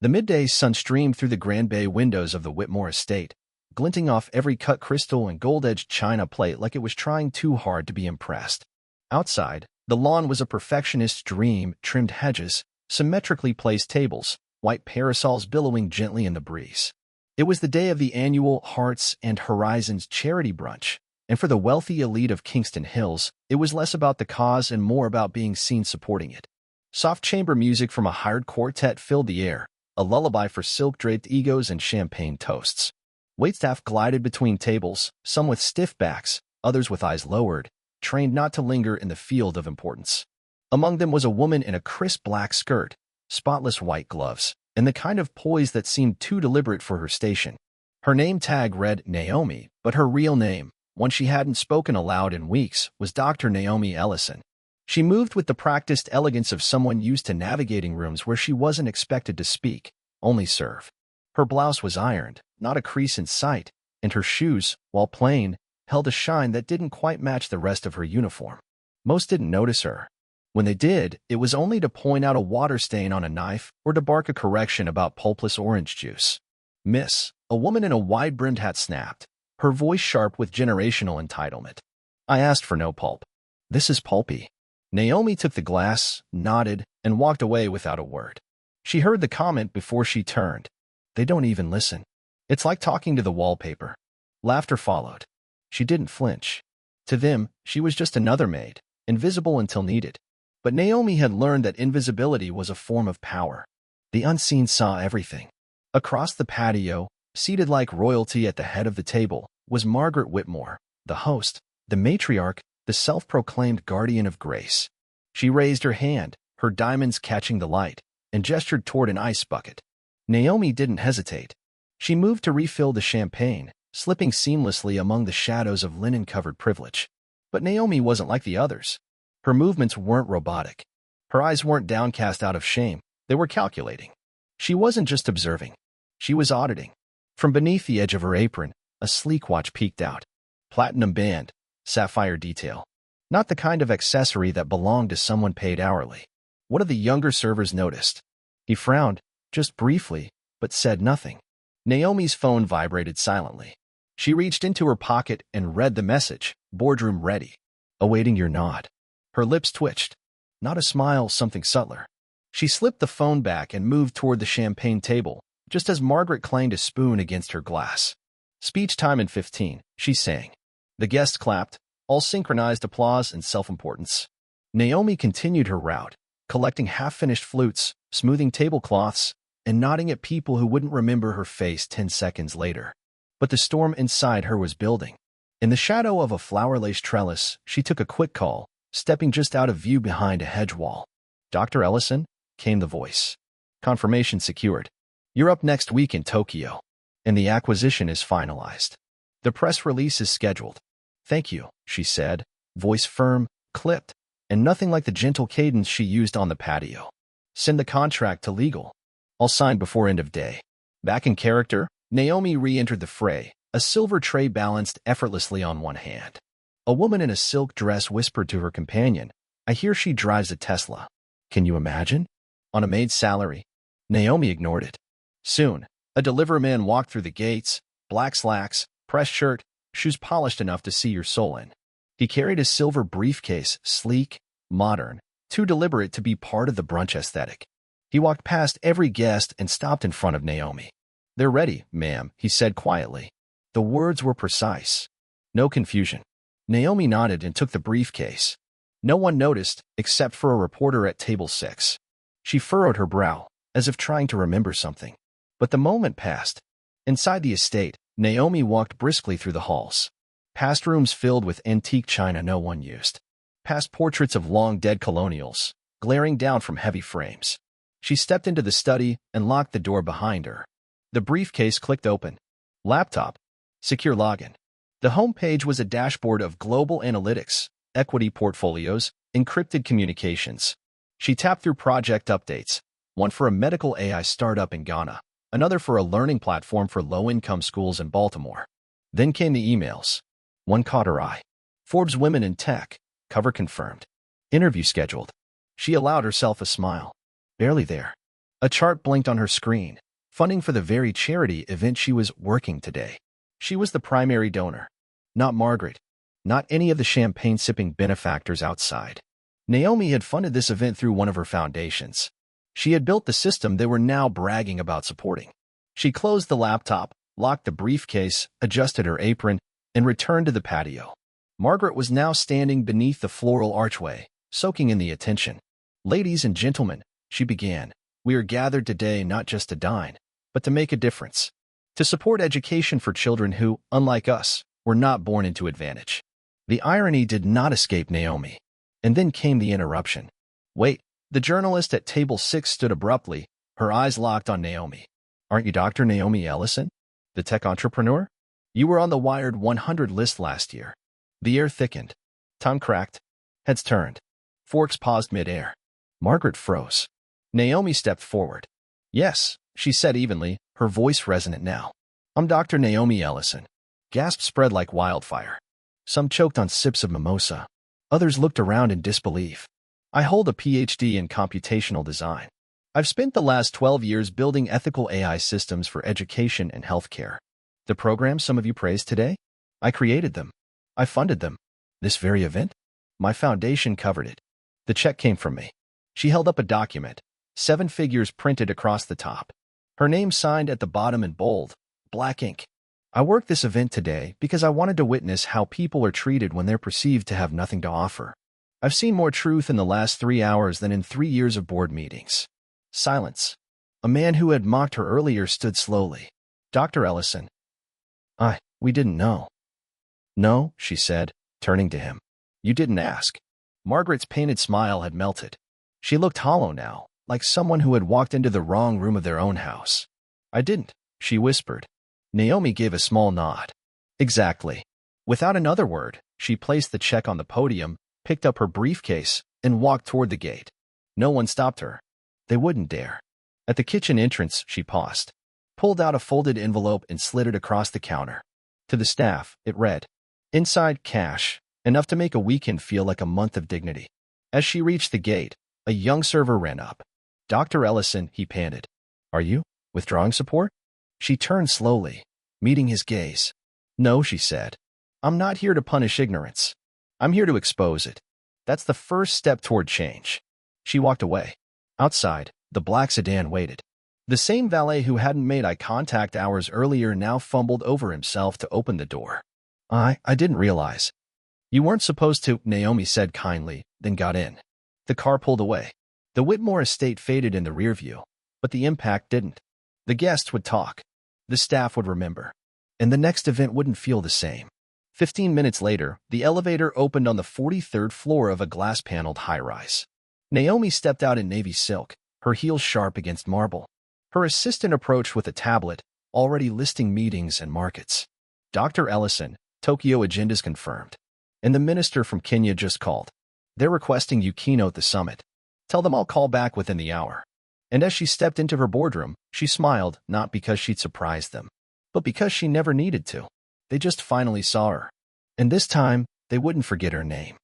The midday sun streamed through the grand bay windows of the Whitmore estate, glinting off every cut crystal and gold-edged china plate like it was trying too hard to be impressed. Outside, the lawn was a perfectionist's dream: trimmed hedges, symmetrically placed tables, white parasols billowing gently in the breeze. It was the day of the annual Hearts and Horizons charity brunch, and for the wealthy elite of Kingston Hills, it was less about the cause and more about being seen supporting it. Soft chamber music from a hired quartet filled the air, a lullaby for silk-draped egos and champagne toasts. Waitstaff glided between tables, some with stiff backs, others with eyes lowered, trained not to linger in the field of importance. Among them was a woman in a crisp black skirt, spotless white gloves, and the kind of poise that seemed too deliberate for her station. Her name tag read Naomi, but her real name, one she hadn't spoken aloud in weeks, was Dr. Naomi Ellison. She moved with the practiced elegance of someone used to navigating rooms where she wasn't expected to speak, only serve. Her blouse was ironed, not a crease in sight, and her shoes, while plain, held a shine that didn't quite match the rest of her uniform. Most didn't notice her. When they did, it was only to point out a water stain on a knife or to bark a correction about pulpless orange juice. "Miss," a woman in a wide-brimmed hat snapped, her voice sharp with generational entitlement. "I asked for no pulp. This is pulpy." Naomi took the glass, nodded, and walked away without a word. She heard the comment before she turned. "They don't even listen. It's like talking to the wallpaper." Laughter followed. She didn't flinch. To them, she was just another maid, invisible until needed. But Naomi had learned that invisibility was a form of power. The unseen saw everything. Across the patio, seated like royalty at the head of the table, was Margaret Whitmore, the host, the matriarch, the self-proclaimed guardian of grace. She raised her hand, her diamonds catching the light, and gestured toward an ice bucket. Naomi didn't hesitate. She moved to refill the champagne, slipping seamlessly among the shadows of linen-covered privilege. But Naomi wasn't like the others. Her movements weren't robotic. Her eyes weren't downcast out of shame. They were calculating. She wasn't just observing. She was auditing. From beneath the edge of her apron, a sleek watch peeked out. Platinum band, sapphire detail. Not the kind of accessory that belonged to someone paid hourly. One of the younger servers noticed. He frowned, just briefly, but said nothing. Naomi's phone vibrated silently. She reached into her pocket and read the message: "Boardroom ready. Awaiting your nod." Her lips twitched. Not a smile, something subtler. She slipped the phone back and moved toward the champagne table, just as Margaret clanged a spoon against her glass. "Speech time in 15, she sang. The guests clapped, all synchronized applause and self-importance. Naomi continued her route, collecting half-finished flutes, smoothing tablecloths, and nodding at people who wouldn't remember her face 10 seconds later. But the storm inside her was building. In the shadow of a flower-laced trellis, she took a quick call, stepping just out of view behind a hedge wall. "Dr. Ellison?" came the voice. "Confirmation secured. You're up next week in Tokyo, and the acquisition is finalized. The press release is scheduled." "Thank you," she said, voice firm, clipped, and nothing like the gentle cadence she used on the patio. "Send the contract to legal. I'll sign before end of day." Back in character, Naomi re-entered the fray, a silver tray balanced effortlessly on one hand. A woman in a silk dress whispered to her companion, "I hear she drives a Tesla. Can you imagine? On a maid's salary." Naomi ignored it. Soon, a delivery man walked through the gates, black slacks, pressed shirt, shoes polished enough to see your soul in. He carried a silver briefcase, sleek, modern, too deliberate to be part of the brunch aesthetic. He walked past every guest and stopped in front of Naomi. "They're ready, ma'am," he said quietly. The words were precise. No confusion. Naomi nodded and took the briefcase. No one noticed, except for a reporter at table 6. She furrowed her brow, as if trying to remember something. But the moment passed. Inside the estate, Naomi walked briskly through the halls. Past rooms filled with antique china no one used. Past portraits of long-dead colonials, glaring down from heavy frames. She stepped into the study and locked the door behind her. The briefcase clicked open. Laptop. Secure login. The homepage was a dashboard of global analytics, equity portfolios, encrypted communications. She tapped through project updates, one for a medical AI startup in Ghana, another for a learning platform for low-income schools in Baltimore. Then came the emails. One caught her eye. Forbes Women in Tech, cover confirmed. Interview scheduled. She allowed herself a smile. Barely there. A chart blinked on her screen, funding for the very charity event she was working today. She was the primary donor. Not Margaret. Not any of the champagne-sipping benefactors outside. Naomi had funded this event through one of her foundations. She had built the system they were now bragging about supporting. She closed the laptop, locked the briefcase, adjusted her apron, and returned to the patio. Margaret was now standing beneath the floral archway, soaking in the attention. "Ladies and gentlemen," she began, "we are gathered today not just to dine, but to make a difference. To support education for children who, unlike us, were not born into advantage." The irony did not escape Naomi. And then came the interruption. "Wait." The journalist at table 6 stood abruptly, her eyes locked on Naomi. "Aren't you Dr. Naomi Ellison, the tech entrepreneur? You were on the Wired 100 list last year." The air thickened. Tongue cracked. Heads turned. Forks paused mid-air. Margaret froze. Naomi stepped forward. "Yes," she said evenly, her voice resonant now. "I'm Dr. Naomi Ellison." Gasps spread like wildfire. Some choked on sips of mimosa. Others looked around in disbelief. "I hold a PhD in computational design. I've spent the last 12 years building ethical AI systems for education and healthcare. The programs some of you praised today? I created them. I funded them. This very event? My foundation covered it. The check came from me." She held up a document, 7 figures printed across the top. Her name signed at the bottom in bold, black ink. "I worked this event today because I wanted to witness how people are treated when they're perceived to have nothing to offer. I've seen more truth in the last 3 hours than in 3 years of board meetings." Silence. A man who had mocked her earlier stood slowly. "Dr. Ellison." We didn't know." "No," she said, turning to him. "You didn't ask." Margaret's painted smile had melted. She looked hollow now, like someone who had walked into the wrong room of their own house. "I didn't," she whispered. Naomi gave a small nod. "Exactly." Without another word, she placed the check on the podium, picked up her briefcase, and walked toward the gate. No one stopped her. They wouldn't dare. At the kitchen entrance, she paused, pulled out a folded envelope and slid it across the counter. To the staff, it read, "Inside cash, enough to make a weekend feel like a month of dignity." As she reached the gate, a young server ran up. "Dr. Ellison," he panted. "Are you withdrawing support?" She turned slowly, meeting his gaze. "No," she said. "I'm not here to punish ignorance. I'm here to expose it. That's the first step toward change." She walked away. Outside, the black sedan waited. The same valet who hadn't made eye contact hours earlier now fumbled over himself to open the door. I didn't realize." "You weren't supposed to," Naomi said kindly, then got in. The car pulled away. The Whitmore estate faded in the rearview, but the impact didn't. The guests would talk. The staff would remember. And the next event wouldn't feel the same. 15 minutes later, the elevator opened on the 43rd floor of a glass-paneled high-rise. Naomi stepped out in navy silk, her heels sharp against marble. Her assistant approached with a tablet, already listing meetings and markets. "Dr. Ellison, Tokyo agendas confirmed. And the minister from Kenya just called. They're requesting you keynote the summit. Tell them I'll call back within the hour." And as she stepped into her boardroom, she smiled, not because she'd surprised them, but because she never needed to. They just finally saw her. And this time, they wouldn't forget her name.